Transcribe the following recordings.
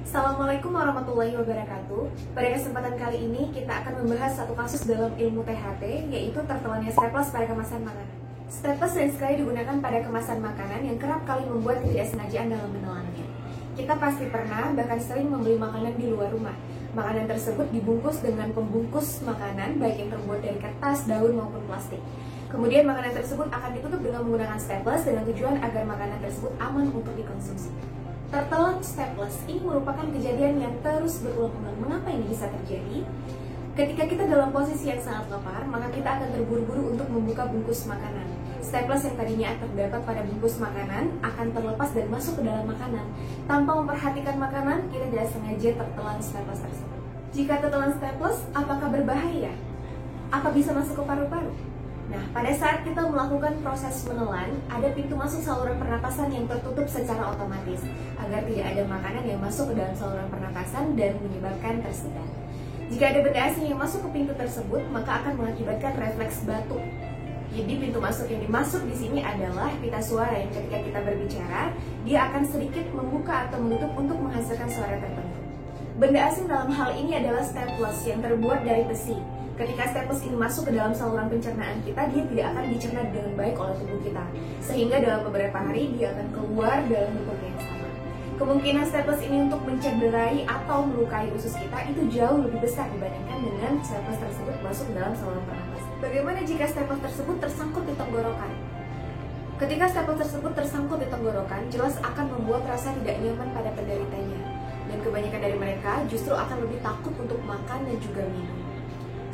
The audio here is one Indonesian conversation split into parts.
Assalamualaikum warahmatullahi wabarakatuh. Pada kesempatan kali ini kita akan membahas satu kasus dalam ilmu THT, yaitu tertelannya staples pada kemasan makanan. Staples sering sekali digunakan pada kemasan makanan yang kerap kali membuat ketidaksengajaan dalam menelannya. Kita pasti pernah, bahkan sering membeli makanan di luar rumah. Makanan tersebut dibungkus dengan pembungkus makanan, baik yang terbuat dari kertas, daun maupun plastik. Kemudian makanan tersebut akan ditutup dengan menggunakan staples dengan tujuan agar makanan tersebut aman untuk dikonsumsi. Tertelan staples ini merupakan kejadian yang terus berulang-ulang. Mengapa ini bisa terjadi? Ketika kita dalam posisi yang sangat lapar, maka kita akan terburu-buru untuk membuka bungkus makanan. Staples yang tadinya terdapat pada bungkus makanan akan terlepas dan masuk ke dalam makanan. Tanpa memperhatikan makanan, kita tidak sengaja tertelan staples tersebut. Jika tertelan staples, apakah berbahaya? Apa bisa masuk ke paru-paru? Nah, pada saat kita melakukan proses menelan, ada pintu masuk saluran pernapasan yang tertutup secara otomatis agar tidak ada makanan yang masuk ke dalam saluran pernapasan dan menyebabkan tersedak. Jika ada benda asing yang masuk ke pintu tersebut, maka akan mengakibatkan refleks batuk. Jadi pintu masuk yang dimasuk di sini adalah pita suara yang ketika kita berbicara, dia akan sedikit membuka atau menutup untuk menghasilkan suara tertentu. Benda asing dalam hal ini adalah staples yang terbuat dari besi. Ketika staples ini masuk ke dalam saluran pencernaan kita, dia tidak akan dicerna dengan baik oleh tubuh kita. Sehingga dalam beberapa hari dia akan keluar dalam bentuk yang sama. Kemungkinan staples ini untuk mencederai atau melukai usus kita itu jauh lebih besar dibandingkan dengan staples tersebut masuk ke dalam saluran pernapasan. Bagaimana jika staples tersebut tersangkut di tenggorokan? Ketika staples tersebut tersangkut di tenggorokan, jelas akan membuat rasa tidak nyaman pada penderitanya. Dan kebanyakan dari mereka justru akan lebih takut untuk makan dan juga minum.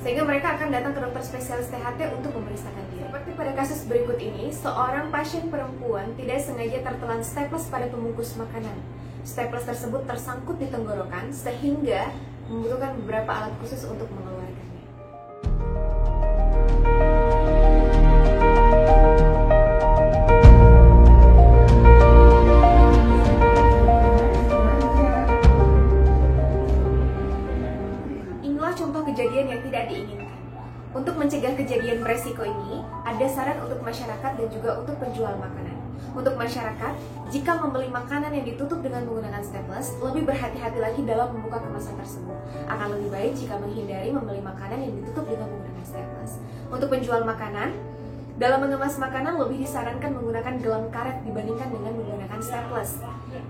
Sehingga mereka akan datang ke dokter spesialis THT untuk memeriksakan diri. Seperti pada kasus berikut ini, seorang pasien perempuan tidak sengaja tertelan staples pada pembungkus makanan. Staples tersebut tersangkut di tenggorokan sehingga membutuhkan beberapa alat khusus untuk mengeluarkannya. Contoh kejadian yang tidak diinginkan. Untuk mencegah kejadian beresiko ini, ada saran untuk masyarakat dan juga untuk penjual makanan. Untuk masyarakat, jika membeli makanan yang ditutup dengan menggunakan staples, lebih berhati-hati lagi dalam membuka kemasan tersebut. Akan lebih baik jika menghindari membeli makanan yang ditutup dengan menggunakan staples. Untuk penjual makanan, dalam mengemas makanan lebih disarankan menggunakan gelang karet dibandingkan dengan menggunakan staples.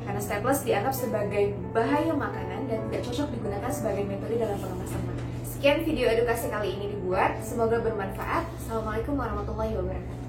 Karena staples dianggap sebagai bahaya makanan dan tidak cocok digunakan sebagai metode dalam pengemasan makanan. Sekian video edukasi kali ini dibuat, semoga bermanfaat. Assalamualaikum warahmatullahi wabarakatuh.